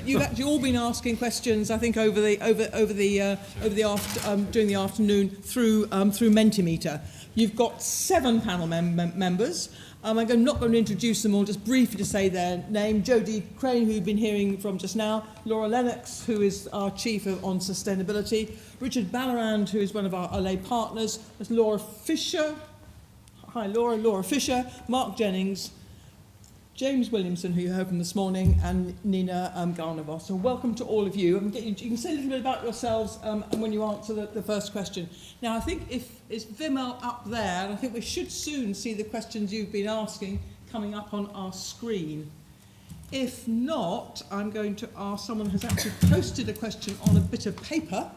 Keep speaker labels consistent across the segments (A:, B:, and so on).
A: You've actually all been asking questions, I think, during the afternoon through Mentimeter. You've got 7 panel members. I'm not going to introduce them all, just briefly to say their name. Jody Crane, who you've been hearing from just now. Laura Lennox, who is our Chief on Sustainability. Richard Ballerand, who is one of our lay partners. There's Laura Fischer. Hi, Laura. Laura Fischer. Mark Jennings. James Williamson, who you heard from this morning, and Neena Garnavos. So welcome to all of you. You can say a little bit about yourselves when you answer the first question. Now, I think it's Vimel up there, and I think we should soon see the questions you've been asking coming up on our screen. If not, I'm going to ask someone who's actually posted a question on a bit of paper.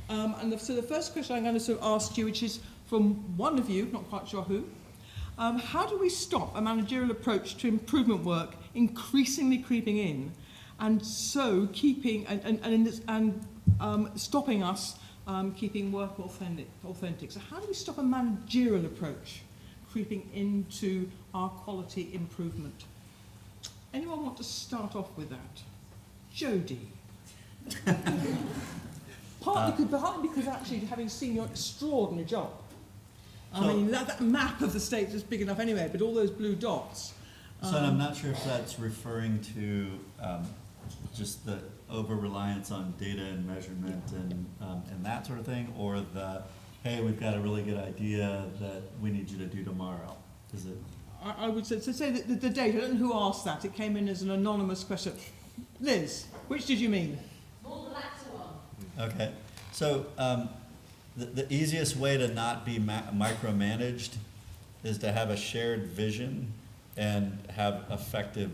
A: So the first question I'm going to sort of ask you, which is from one of you, not quite sure who. How do we stop a managerial approach to improvement work increasingly creeping in, and so keeping and stopping us keeping work authentic? So how do we stop a managerial approach creeping into our quality improvement? Anyone want to start off with that? Jody. Partly because actually, having seen your extraordinary job. I mean, that map of the States is big enough anyway, but all those blue dots.
B: So I'm not sure if that's referring to just the over-reliance on data and measurement and that sort of thing, or the, hey, we've got a really good idea that we need you to do tomorrow. Is it?
A: I would say that the data, I don't know who asked that, it came in as an anonymous question. Liz, which did you mean?
C: More the latter one.
B: Okay, so the easiest way to not be micromanaged is to have a shared vision and have effective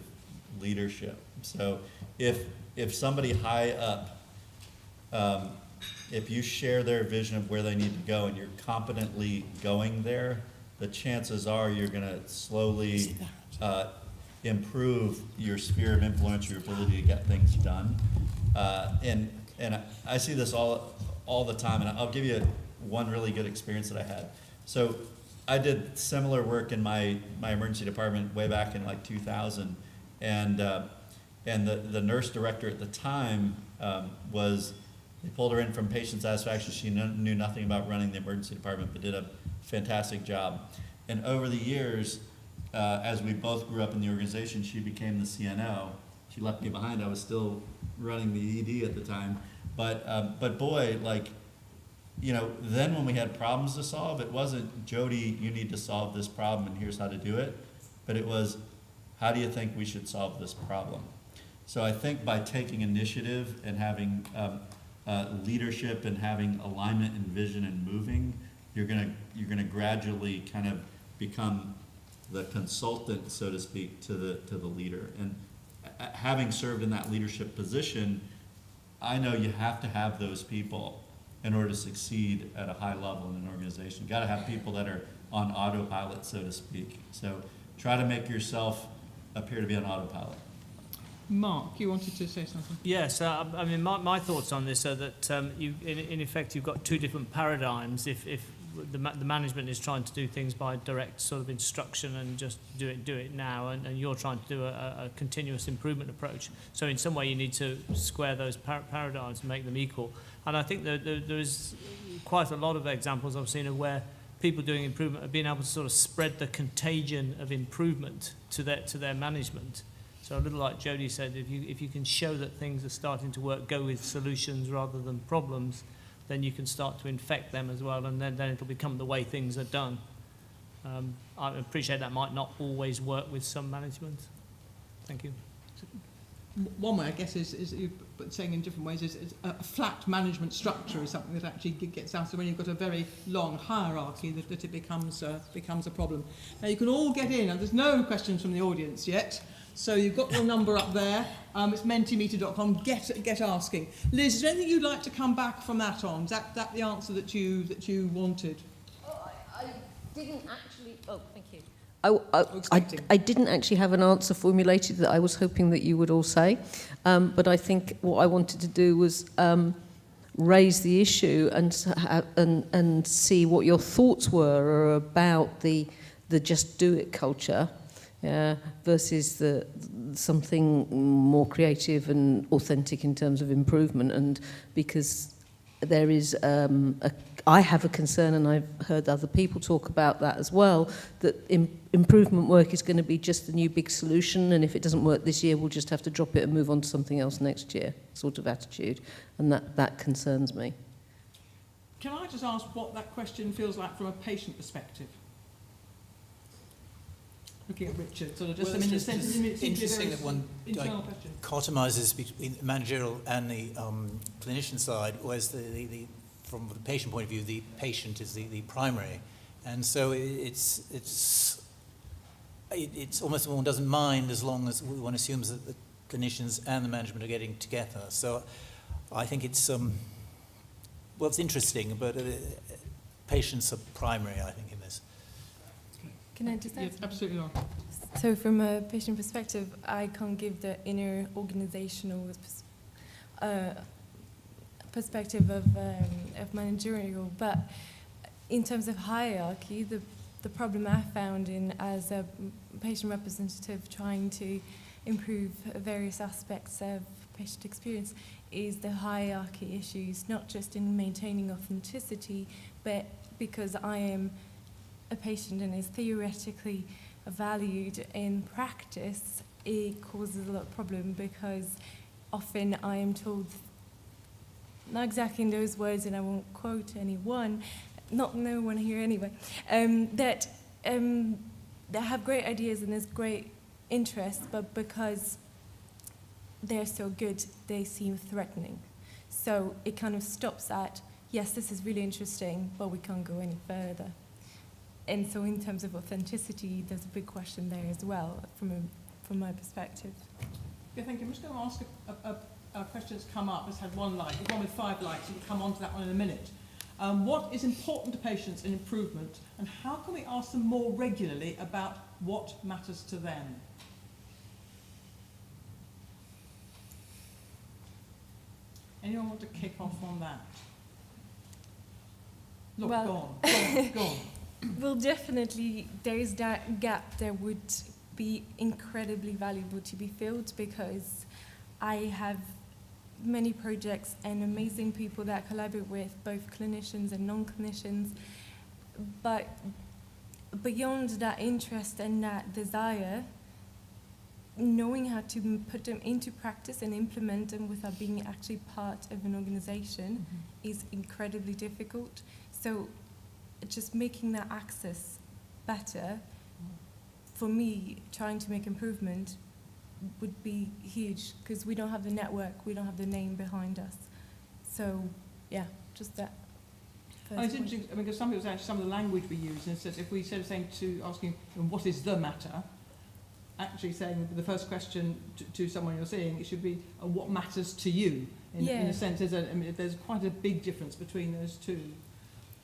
B: leadership. So if somebody high up, if you share their vision of where they need to go and you're competently going there, the chances are you're going to slowly improve your sphere of influence, your ability to get things done. And I see this all the time, and I'll give you one really good experience that I had. So I did similar work in my emergency department way back in like 2000, and the nurse director at the time they pulled her in from patient satisfaction. She knew nothing about running the emergency department, but did a fantastic job. And over the years, as we both grew up in the organization, she became the CNO. She left me behind. I was still running the ED at the time. But boy, like, you know, then when we had problems to solve, it wasn't, Jody, you need to solve this problem and here's how to do it. But it was, how do you think we should solve this problem? So I think by taking initiative and having leadership and having alignment and vision and moving, you're gonna gradually kind of become the consultant, so to speak, to the leader. And having served in that leadership position, I know you have to have those people in order to succeed at a high level in an organization. You gotta have people that are on autopilot, so to speak. So try to make yourself appear to be on autopilot.
A: Mark, you wanted to say something?
D: Yes, I mean, my thoughts on this are that in effect you've got two different paradigms. If the management is trying to do things by direct sort of instruction and just do it now, and you're trying to do a continuous improvement approach. So in some way you need to square those paradigms and make them equal. And I think that there is quite a lot of examples I've seen of where people doing improvement have been able to sort of spread the contagion of improvement to their management. So a little like Jody said, if you can show that things are starting to work, go with solutions rather than problems, then you can start to infect them as well, and then it'll become the way things are done. I appreciate that might not always work with some management. Thank you.
A: One way, I guess, is saying in different ways, is a flat management structure is something that actually gets out. So when you've got a very long hierarchy, that it becomes a problem. Now you can all get in, and there's no questions from the audience yet. So you've got your number up there. It's mentimeter.com. Get asking. Liz, is there anything you'd like to come back from that on? Is that the answer that you wanted?
C: Oh, I didn't actually. Oh, thank you.
E: I didn't actually have an answer formulated that I was hoping that you would all say, but I think what I wanted to do was raise the issue and see what your thoughts were about the just do it culture, versus something more creative and authentic in terms of improvement. And because there is I have a concern, and I've heard other people talk about that as well, that improvement work is going to be just the new big solution, and if it doesn't work this year, we'll just have to drop it and move on to something else next year, sort of attitude. And that concerns me.
A: Can I just ask what that question feels like from a patient perspective? Looking at Richard, sort of just,
F: Well,
A: I mean,
F: it's
A: the
F: just
A: sentence
F: interesting that one
A: internal question.
F: dichotomizes between the managerial and the clinician side, whereas from the patient point of view, the patient is the primary, and so it's almost one doesn't mind as long as one assumes that the clinicians and the management are getting together. So I think it's it's interesting, but patients are primary, I think, in this.
G: Can I just add?
A: Yes, absolutely, Laura.
G: So from a patient perspective, I can't give the inner organizational perspective of managerial, but in terms of hierarchy, the problem I found as a patient representative trying to improve various aspects of patient experience is the hierarchy issues, not just in maintaining authenticity, but because I am a patient and is theoretically valued in practice, it causes a lot of problem because often I am told, not exactly in those words, and I won't quote anyone, no one here anyway, that they have great ideas and there's great interest, but because they're so good, they seem threatening. So it kind of stops at, yes, this is really interesting, but we can't go any further. And so in terms of authenticity, there's a big question there as well, from my perspective.
A: Yeah, thank you. I'm just going to ask a question that's come up. It's had one like, one with 5 likes, and we'll come on to that one in a minute. What is important to patients in improvement, and how can we ask them more regularly about what matters to them? Anyone want to kick off on that? Look,
G: Well-
A: go on.
G: Well, definitely there is that gap that would be incredibly valuable to be filled, because I have many projects and amazing people that I collaborate with, both clinicians and non-clinicians, but beyond that interest and that desire, knowing how to put them into practice and implement them without being actually part of an organization is incredibly difficult. So just making that access better, for me, trying to make improvement would be huge, because we don't have the network, we don't have the name behind us. So, yeah, just that.
A: Oh, it's interesting, I mean, because some people say actually some of the language we use, and it says if we instead of saying asking what is the matter, actually saying the first question to someone you're seeing, it should be what matters to you. In a sense, there's quite a big difference between those two.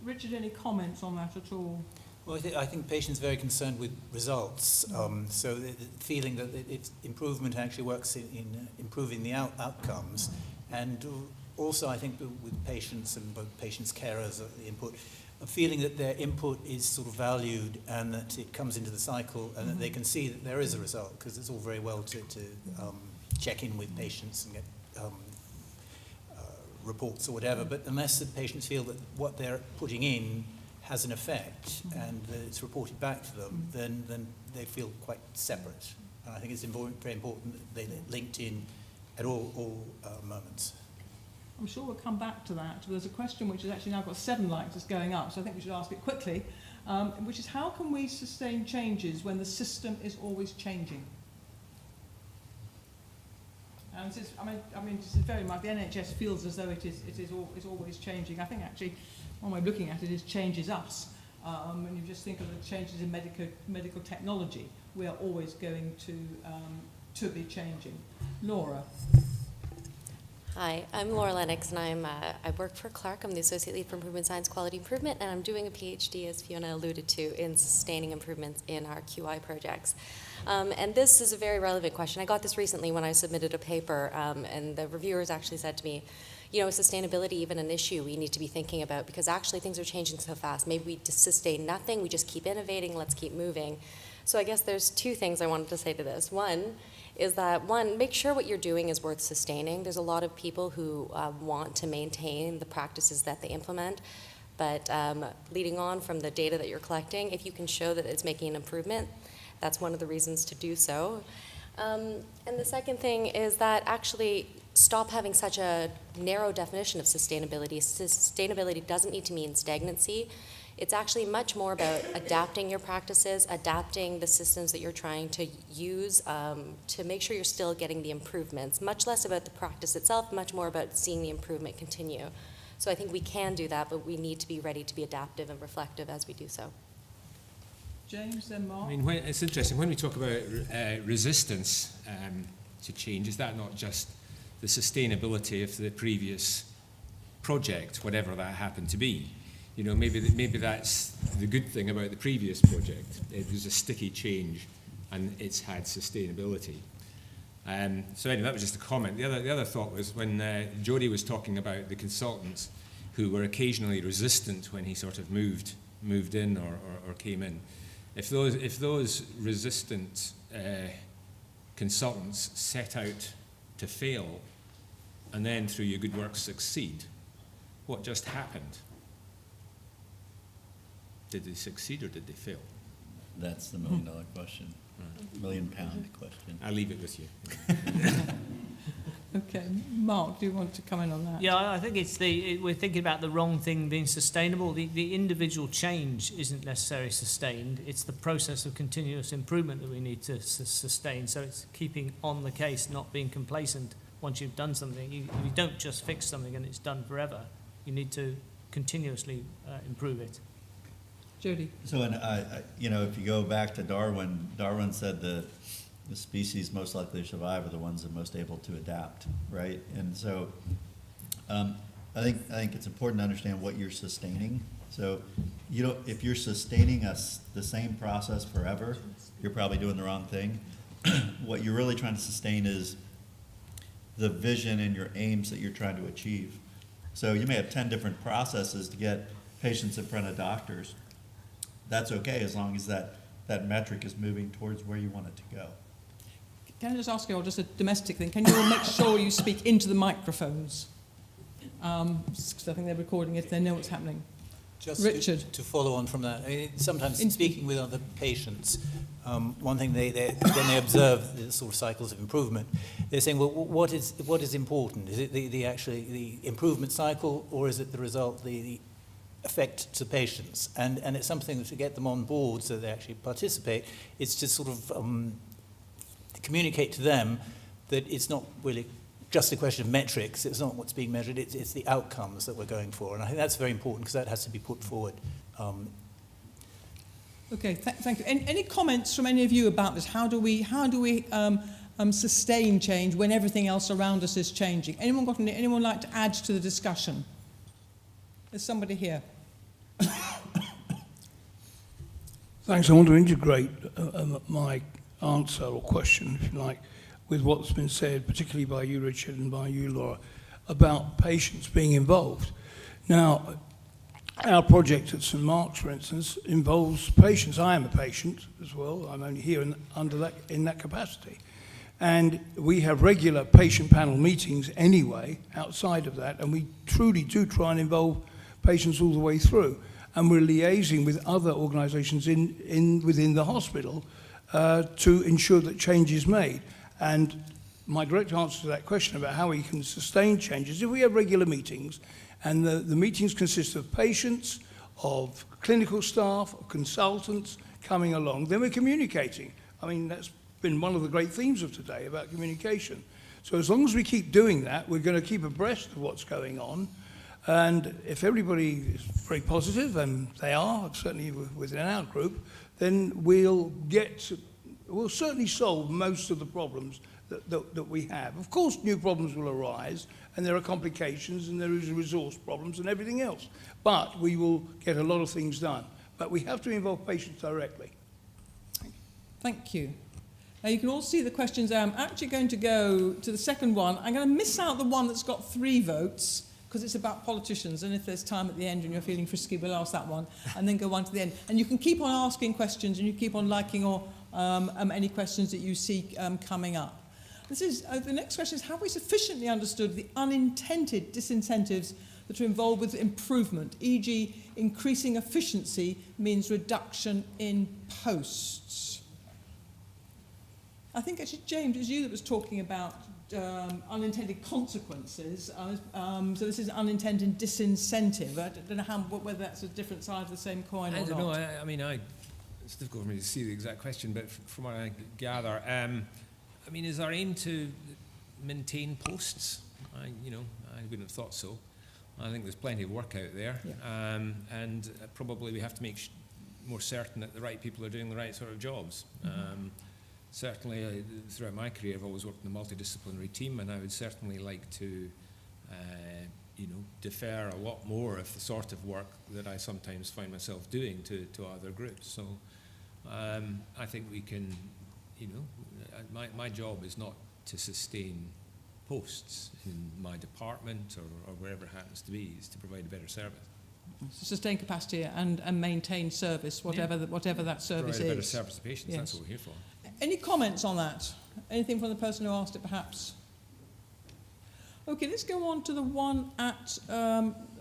A: Richard, any comments on that at all?
F: Well, I think patients are very concerned with results. So the feeling that improvement actually works in improving the outcomes. And also, I think with patients and both patients' carers, the input, a feeling that their input is sort of valued and that it comes into the cycle and that they can see that there is a result, because it's all very well to check in with patients and get reports or whatever, but unless the patients feel that what they're putting in has an effect and it's reported back to them, then they feel quite separate. And I think it's very important that they're linked in at all moments.
A: I'm sure we'll come back to that. There's a question which has actually now got 7 likes that's going up, so I think we should ask it quickly, which is how can we sustain changes when the system is always changing? And this is, I mean, this is very much, the NHS feels as though it is always changing. I think actually one way of looking at it is changes us. When you just think of the changes in medical technology, we are always going to be changing. Laura.
H: Hi, I'm Laura Lennox, and I work for Clark. I'm the Associate Lead for Improvement Science Quality Improvement, and I'm doing a PhD, as Fiona alluded to, in sustaining improvements in our QI projects. And this is a very relevant question. I got this recently when I submitted a paper, and the reviewers actually said to me, you know, is sustainability even an issue we need to be thinking about? Because actually things are changing so fast. Maybe we just sustain nothing, we just keep innovating, let's keep moving. So I guess there's two things I wanted to say to this. One is that, make sure what you're doing is worth sustaining. There's a lot of people who want to maintain the practices that they implement, but leading on from the data that you're collecting, if you can show that it's making an improvement, that's one of the reasons to do so. And the second thing is that actually stop having such a narrow definition of sustainability. Sustainability doesn't need to mean stagnancy. It's actually much more about adapting your practices, adapting the systems that you're trying to use to make sure you're still getting the improvements. Much less about the practice itself, much more about seeing the improvement continue. So I think we can do that, but we need to be ready to be adaptive and reflective as we do so.
A: James, then Mark.
I: I mean, it's interesting, when we talk about resistance to change, is that not just the sustainability of the previous project, whatever that happened to be? You know, maybe that's the good thing about the previous project. It was a sticky change, and it's had sustainability. So anyway, that was just a comment. The other thought was when Jody was talking about the consultants who were occasionally resistant when he sort of moved in or came in. If those resistant consultants set out to fail and then through your good work succeed, what just happened? Did they succeed or did they fail?
B: That's the $1 million question. $1 million question.
I: I'll leave it with you.
A: Okay, Mark, do you want to comment on that?
D: Yeah, I think we're thinking about the wrong thing being sustainable. The individual change isn't necessarily sustained. It's the process of continuous improvement that we need to sustain. So it's keeping on the case, not being complacent once you've done something. You don't just fix something and it's done forever. You need to continuously improve it.
A: Jody.
B: So, if you go back to Darwin said the species most likely to survive are the ones that are most able to adapt, right? And so, I think it's important to understand what you're sustaining. So, if you're sustaining the same process forever, you're probably doing the wrong thing. What you're really trying to sustain is the vision and your aims that you're trying to achieve. So you may have 10 different processes to get patients in front of doctors. That's okay as long as that metric is moving towards where you want it to go.
A: Can I just ask you all just a domestic thing? Can you all make sure you speak into the microphones? Because I think they're recording it, they know what's happening.
F: Just
A: Richard.
F: to follow on from that, sometimes speaking with other patients, one thing when they observe the sort of cycles of improvement, they're saying, well, what is important? Is it the improvement cycle, or is it the result, the effect to patients? And it's something to get them on board so they actually participate. It's just sort of communicate to them that it's not really just a question of metrics. It's not what's being measured. It's the outcomes that we're going for. And I think that's very important because that has to be put forward.
A: Okay, thank you. Any comments from any of you about this? How do we sustain change when everything else around us is changing? Anyone like to add to the discussion? There's somebody here.
J: Thanks. I want to integrate my answer or question, if you like, with what's been said, particularly by you, Richard, and by you, Laura, about patients being involved. Now, our project at St Mark's, for instance, involves patients. I am a patient as well. I'm only here in that capacity. And we have regular patient panel meetings anyway, outside of that, and we truly do try and involve patients all the way through. And we're liaising with other organisations within the hospital to ensure that change is made. And my direct answer to that question about how we can sustain changes, if we have regular meetings, and the meetings consist of patients, of clinical staff, of consultants coming along, then we're communicating. I mean, that's been one of the great themes of today about communication. So as long as we keep doing that, we're going to keep abreast of what's going on. And if everybody is very positive, and they are, certainly within our group, then we'll certainly solve most of the problems that we have. Of course, new problems will arise, and there are complications, and there is resource problems and everything else. But we will get a lot of things done. But we have to involve patients directly.
A: Thank you. Now you can all see the questions. I'm actually going to go to the second one. I'm going to miss out the one that's got 3 votes, because it's about politicians, and if there's time at the end and you're feeling frisky, we'll ask that one, and then go on to the end. And you can keep on asking questions, and you keep on liking or any questions that you see coming up. This is, the next question is, have we sufficiently understood the unintended disincentives that are involved with improvement, e.g. increasing efficiency means reduction in posts? I think actually, James, it was you that was talking about unintended consequences. So this is unintended disincentive. I don't know whether that's a different side of the same coin or not.
I: I don't know. I mean, it's difficult for me to see the exact question, but from what I gather, I mean, is our aim to maintain posts? I wouldn't have thought so. I think there's plenty of work out there, yeah. And probably we have to make more certain that the right people are doing the right sort of jobs. Mm-hmm. Certainly, throughout my career, I've always worked in a multidisciplinary team, and I would certainly like to, defer a lot more of the sort of work that I sometimes find myself doing to other groups. So I think we can, my job is not to sustain posts in my department or wherever it happens to be, is to provide a better service.
A: So sustain capacity and maintain service, whatever that service
I: provide a better
A: is.
I: service to patients, yes. That's what we're here for.
A: Any comments on that? Anything from the person who asked it, perhaps? Okay, let's go on to the one at,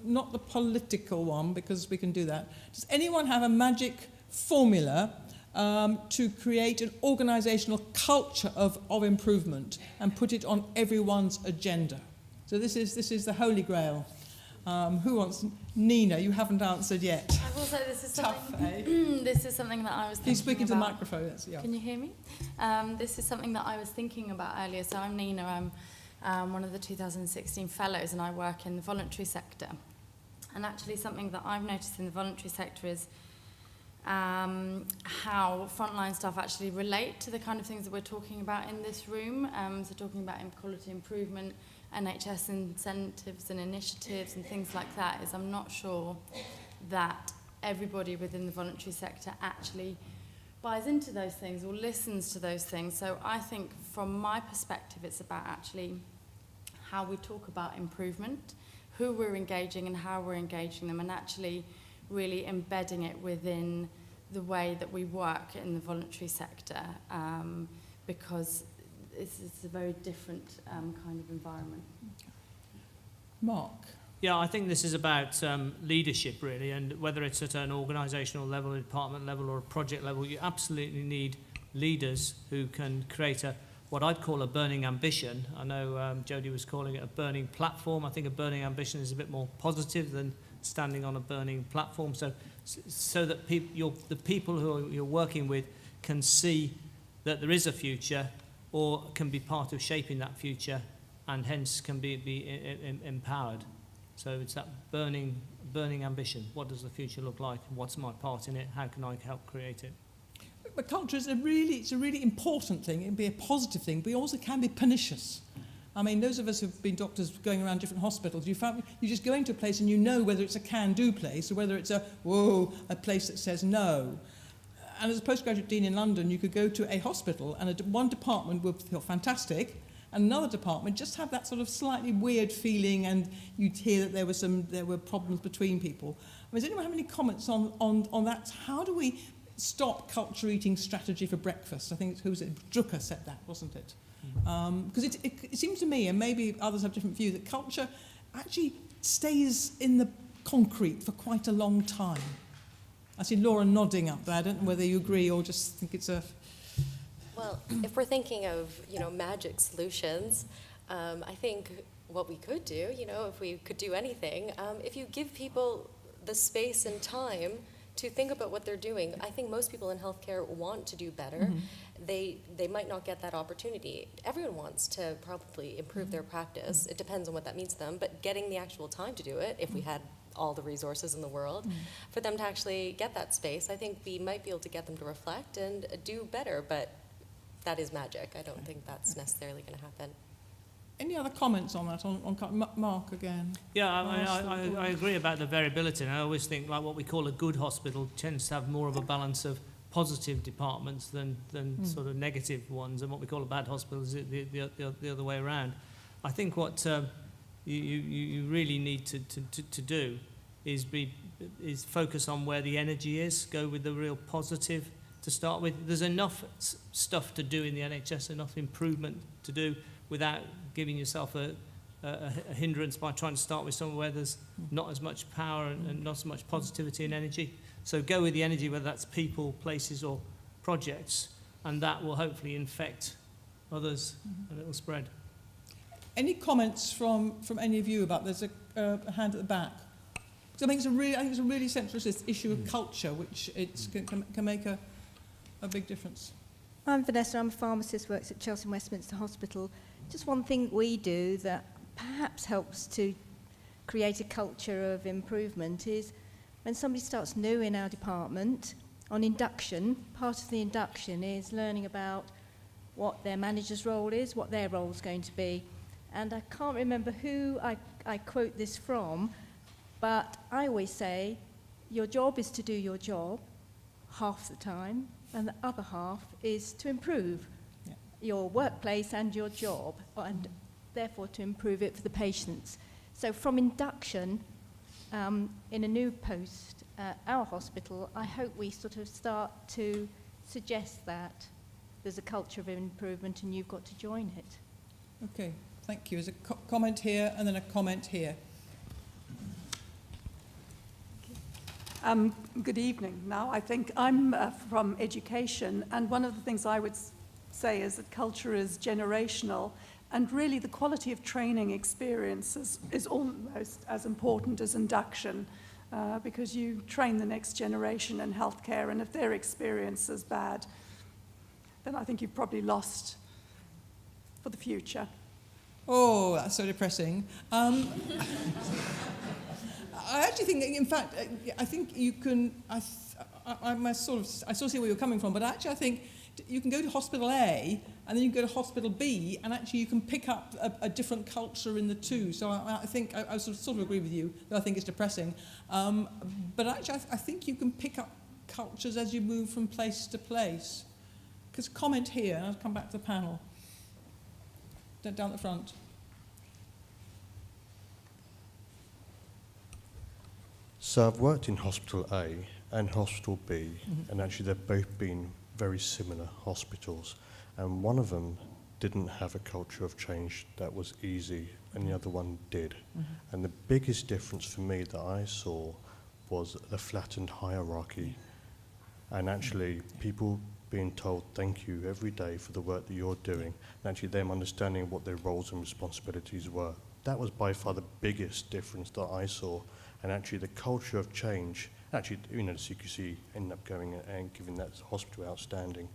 A: not the political one, because we can do that. Does anyone have a magic formula to create an organisational culture of improvement and put it on everyone's agenda? So this is the holy grail. Who wants? Neena, you haven't answered yet.
K: I will say this is
A: Tough,
K: something. This is something that I was thinking
A: He's speaking to the
K: about.
A: microphone. Yeah.
K: Can you hear me? This is something that I was thinking about earlier. So I'm Neena. I'm one of the 2016 fellows, and I work in the voluntary sector. And actually, something that I've noticed in the voluntary sector is how frontline staff actually relate to the kind of things that we're talking about in this room. So talking about quality improvement, NHS incentives and initiatives and things like that, is I'm not sure that everybody within the voluntary sector actually buys into those things or listens to those things. So I think from my perspective, it's about actually how we talk about improvement, who we're engaging and how we're engaging them, and actually really embedding it within the way that we work in the voluntary sector, because it's a very different kind of environment.
A: Mark?
D: Yeah, I think this is about leadership, really, and whether it's at an organisational level, a department level, or a project level, you absolutely need leaders who can create what I'd call a burning ambition. I know Jody was calling it a burning platform. I think a burning ambition is a bit more positive than standing on a burning platform, so that the people who you're working with can see that there is a future, or can be part of shaping that future, and hence can be empowered. So it's that burning ambition. What does the future look like? What's my part in it? How can I help create it?
A: But culture is a really important thing. It can be a positive thing, but it also can be pernicious. I mean, those of us who've been doctors going around different hospitals, you just go into a place and you know whether it's a can-do place or whether it's a place that says no. And as a postgraduate dean in London, you could go to a hospital and one department would feel fantastic, and another department just have that sort of slightly weird feeling, and you'd hear that there were problems between people. I mean, does anyone have any comments on that? How do we stop culture eating strategy for breakfast? I think Drucker said that, wasn't it? Because it seems to me, and maybe others have different views, that culture actually stays in the concrete for quite a long time. I see Laura nodding up there. I don't know whether you agree or just think it's a...
H: Well, if we're thinking of, magic solutions, I think what we could do, if we could do anything, if you give people the space and time to think about what they're doing. I think most people in healthcare want to do better. Mm-hmm. They might not get that opportunity. Everyone wants to probably improve their practice. It depends on what that means to them, but getting the actual time to do it, if we had all the resources in the world, for them to actually get that space, I think we might be able to get them to reflect and do better, but that is magic. I don't think that's necessarily going to happen.
A: Any other comments on that? On Mark again?
D: Yeah, I agree about the variability. And I always think like what we call a good hospital tends to have more of a balance of positive departments than sort of negative ones, and what we call a bad hospital is the other way around. I think what you really need to do is focus on where the energy is, go with the real positive to start with. There's enough stuff to do in the NHS, enough improvement to do without giving yourself a hindrance by trying to start with somewhere where there's not as much power and not as much positivity and energy. So go with the energy, whether that's people, places or projects, and that will hopefully infect others and it will spread.
A: Any comments from any of you about, there's a hand at the back. So I think it's a really central issue of culture, which can make a big difference.
L: I'm Vanessa, I'm a pharmacist, works at Chelsea and Westminster Hospital. Just one thing we do that perhaps helps to create a culture of improvement is when somebody starts new in our department, on induction, part of the induction is learning about what their manager's role is, what their role is going to be. And I can't remember who I quote this from, but I always say, your job is to do your job half the time, and the other half is to improve your workplace and your job, and therefore to improve it for the patients. So from induction, in a new post at our hospital, I hope we sort of start to suggest that there's a culture of improvement and you've got to join it.
A: Okay, thank you. There's a comment here and then a comment here.
M: Good evening. Now, I think I'm from education, and one of the things I would say is that culture is generational, and really the quality of training experience is almost as important as induction, because you train the next generation in healthcare, and if their experience is bad, then I think you've probably lost for the future.
A: Oh, that's so depressing. I actually think, in fact, I think you can, I sort of see where you're coming from, but actually I think you can go to hospital A and then you can go to hospital B, and actually you can pick up a different culture in the two. So I think, I sort of agree with you, though I think it's depressing. But actually I think you can pick up cultures as you move from place to place. Because comment here, and I'll come back to the panel. Down the front.
N: So I've worked in Hospital A and Hospital B, and actually they've both been very similar hospitals. And one of them didn't have a culture of change that was easy, and the other one did. And the biggest difference for me that I saw was the flattened hierarchy, and actually people being told thank you every day for the work that you're doing, and actually them understanding what their roles and responsibilities were. That was by far the biggest difference that I saw. And actually the culture of change, actually, you know, the CQC ended up going and giving that hospital outstanding.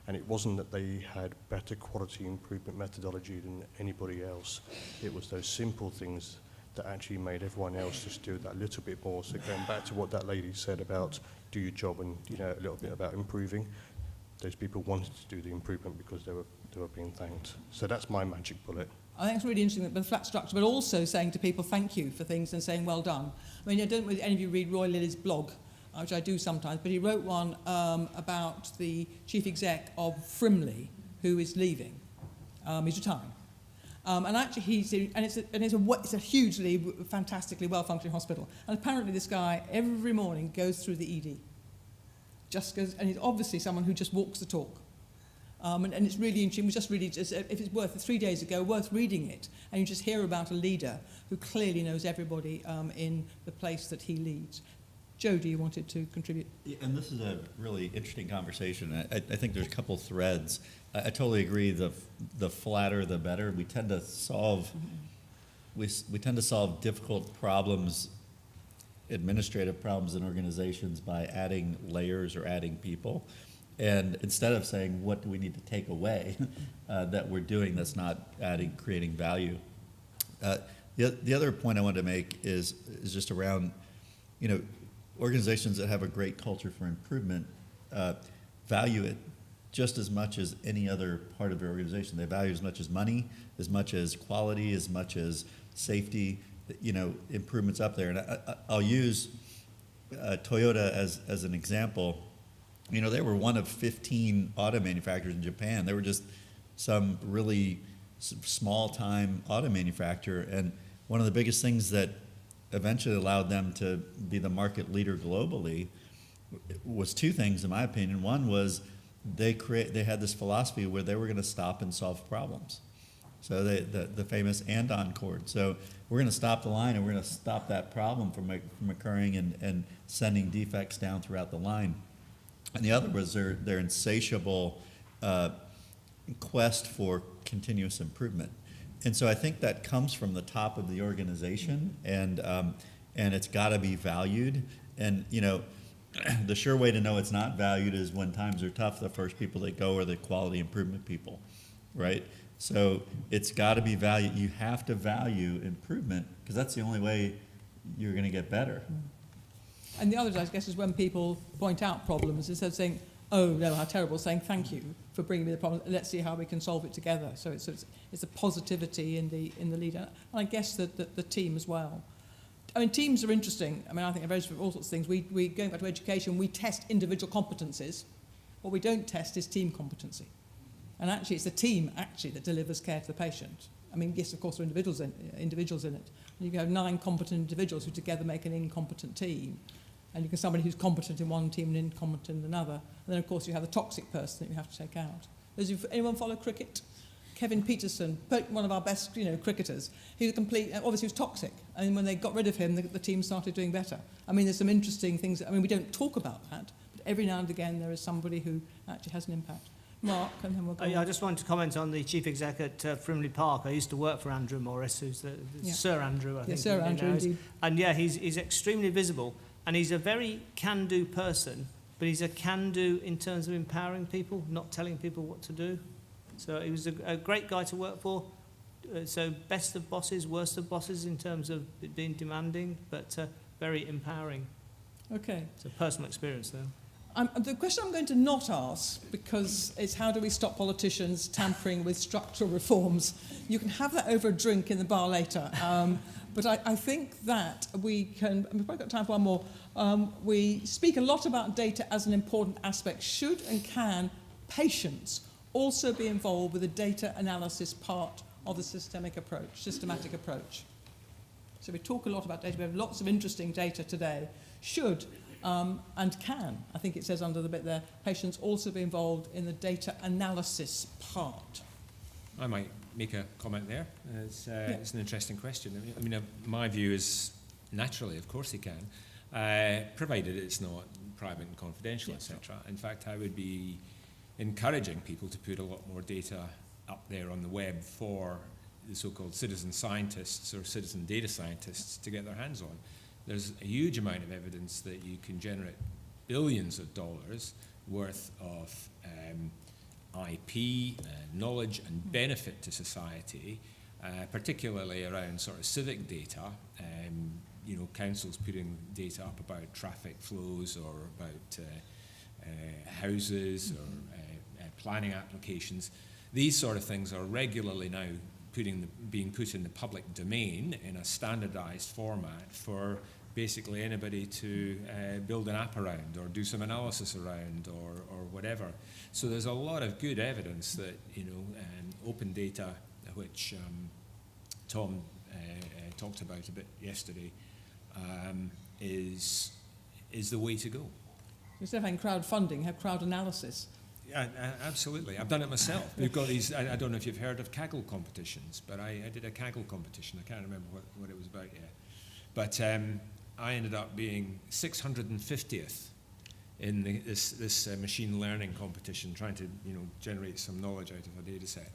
N: And it wasn't that they had better quality improvement methodology than anybody else. It was those simple things that actually made everyone else just do that little bit more. So going back to what that lady said about do your job and, you know, a little bit about improving, those people wanted to do the improvement because they were being thanked. So that's my magic bullet.
A: I think it's really interesting, the flat structure, but also saying to people thank you for things and saying well done. I mean, I don't know if any of you read Roy Lilly's blog, which I do sometimes, but he wrote one about the chief exec of Frimley, who is leaving. He's retiring. And actually, it's a hugely, fantastically well-functioning hospital. And apparently this guy, every morning, goes through the ED. Just goes, and he's obviously someone who just walks the talk. And it's really interesting. It was just really, if it's worth 3 days ago, worth reading it. And you just hear about a leader who clearly knows everybody in the place that he leads. Jody, you wanted to contribute?
B: Yeah, and this is a really interesting conversation. I think there's a couple threads. I totally agree. The flatter, the better. We tend to solve we tend to solve difficult problems, administrative problems in organizations by adding layers or adding people. And instead of saying, what do we need to take away that we're doing that's not creating value. The other point I wanted to make is just around, you know, organizations that have a great culture for improvement value it just as much as any other part of their organization. They value as much as money, as much as quality, as much as safety, you know, improvements up there. And I'll use Toyota as an example. You know, they were one of 15 auto manufacturers in Japan. They were just some really small-time auto manufacturer, and one of the biggest things that eventually allowed them to be the market leader globally was two things, in my opinion. One was they had this philosophy where they were going to stop and solve problems. So the famous andon cord. So we're going to stop the line, and we're going to stop that problem from occurring and sending defects down throughout the line. And the other was their insatiable quest for continuous improvement. And so I think that comes from the top of the organization, and it's got to be valued. And the sure way to know it's not valued is when times are tough. The first people that go are the quality improvement people, right? So it's got to be valued. You have to value improvement because that's the only way you're going to get better.
A: And the other, I guess, is when people point out problems, instead of saying, oh, no, how terrible, saying thank you for bringing me the problem, let's see how we can solve it together. So it's a positivity in the leader. And I guess that the team as well. I mean, teams are interesting. I mean, I think they're very for all sorts of things. We going back to education, we test individual competencies. What we don't test is team competency. And actually, it's the team, that delivers care to the patient. I mean, yes, of course, there are individuals in it. You can have 9 competent individuals who together make an incompetent team. And you can have somebody who's competent in one team and incompetent in another. And then, of course, you have the toxic person that you have to take out. Anyone follow cricket? Kevin Peterson, one of our best cricketers, he was obviously he was toxic. And when they got rid of him, the team started doing better. I mean, there's some interesting things. I mean, we don't talk about that, but every now and again there is somebody who actually has an impact. Mark, and then we'll go on.
D: I just wanted to comment on the chief exec at Frimley Park. I used to work for Andrew Morris, who's Sir Andrew, I think.
A: Sir Andrew, indeed.
D: And he's extremely visible. And he's a very can-do person, but he's a can-do in terms of empowering people, not telling people what to do. So he was a great guy to work for. So best of bosses, worst of bosses in terms of it being demanding, but very empowering.
A: Okay.
D: It's a personal experience, though.
A: The question I'm going to not ask, because it's how do we stop politicians tampering with structural reforms? You can have that over a drink in the bar later. But I think that we can, we've probably got time for one more. We speak a lot about data as an important aspect. Should and can patients also be involved with the data analysis part of the systematic approach? So we talk a lot about data. We have lots of interesting data today. Should and can, I think it says under the bit there, patients also be involved in the data analysis part?
I: I might make a comment there. It's an interesting question. I mean, my view is naturally, of course, he can, provided it's not private and confidential, etc. In fact, I would be encouraging people to put a lot more data up there on the web for the so-called citizen scientists or citizen data scientists to get their hands on. There's a huge amount of evidence that you can generate billions of dollars worth of IP, knowledge and benefit to society, particularly around sort of civic data. Councils putting data up about traffic flows or about houses or planning applications. These sort of things are regularly now being put in the public domain in a standardized format for basically anybody to build an app around or do some analysis around or whatever. So there's a lot of good evidence that open data, which Tom talked about a bit yesterday, is the way to go.
A: Instead of having crowdfunding, have crowd analysis.
I: Yeah, absolutely. I've done it myself. We've got these, I don't know if you've heard of Kaggle competitions, but I did a Kaggle competition. I can't remember what it was about yet. But I ended up being 650th in this machine learning competition, trying to generate some knowledge out of a data set.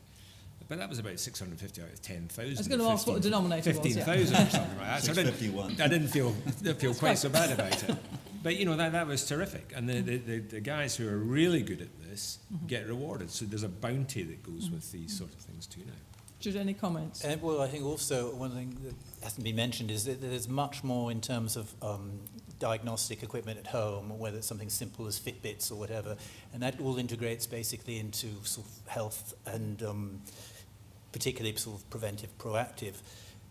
I: But that was about 650 out of 10,000. I
A: was going to ask what the denominator was.
I: 15,000 or something like that.
B: 651.
I: I didn't feel quite so bad about it. But that was terrific. And the guys who are really good at this get rewarded. So there's a bounty that goes with these sort of things too now.
A: Jude, any comments?
F: Well, I think also one thing that hasn't been mentioned is that there's much more in terms of diagnostic equipment at home, whether it's something simple as Fitbits or whatever, and that all integrates basically into sort of health and particularly sort of preventive, proactive.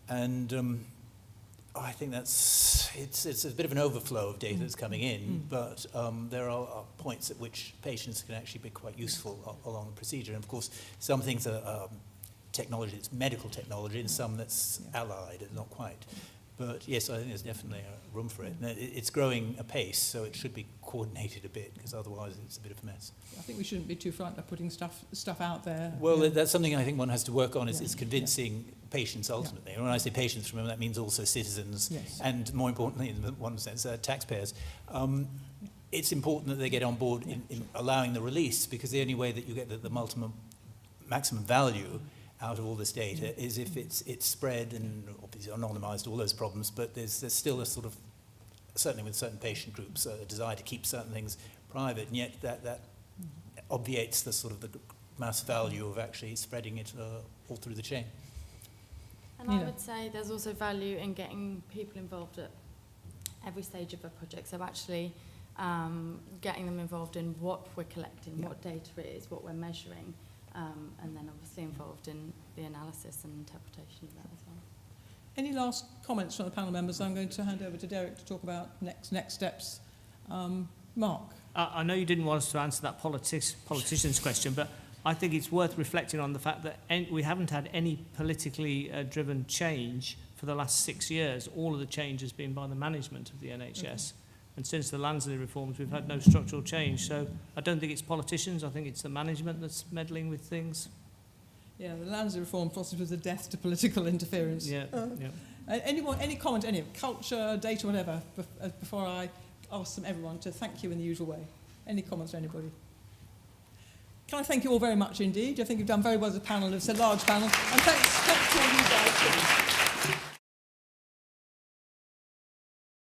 F: And I think it's a bit of an overflow of data that's coming in, but there are points at which patients can actually be quite useful along the procedure. And of course, some things are technology that's medical technology and some that's allied, not quite. But yes, I think there's definitely room for it. And it's growing apace, so it should be coordinated a bit, because otherwise it's a bit of a mess.
A: I think we shouldn't be too frightened of putting stuff out there.
F: Well, that's something I think one has to work on, is convincing patients ultimately. And when I say patients, remember, that means also citizens, and more importantly, in one sense, taxpayers. It's important that they get on board in allowing the release, because the only way that you get the maximum value out of all this data is if it's spread and obviously anonymized, all those problems, but there's still a sort of, certainly with certain patient groups, a desire to keep certain things private, and yet that obviates the sort of the mass value of actually spreading it all through the chain.
K: And I would say there's also value in getting people involved at every stage of a project. So actually getting them involved in what we're collecting, what data it is, what we're measuring, and then obviously involved in the analysis and interpretation of that as well.
A: Any last comments from the panel members? I'm going to hand over to Derek to talk about next steps. Mark?
D: I know you didn't want us to answer that politician's question, but I think it's worth reflecting on the fact that we haven't had any politically driven change for the last 6 years. All of the change has been by the management of the NHS. Okay. And since the Lansley reforms, we've had no structural change. So I don't think it's politicians. I think it's the management that's meddling with things.
A: Yeah, the Lansley reform possibly was a death to political interference.
D: Yeah.
A: Any comment, any culture, data, whatever, before I ask everyone to thank you in the usual way? Any comments from anybody? Can I thank you all very much indeed? I think you've done very well as a panel. It's a large panel. And thanks to all you guys.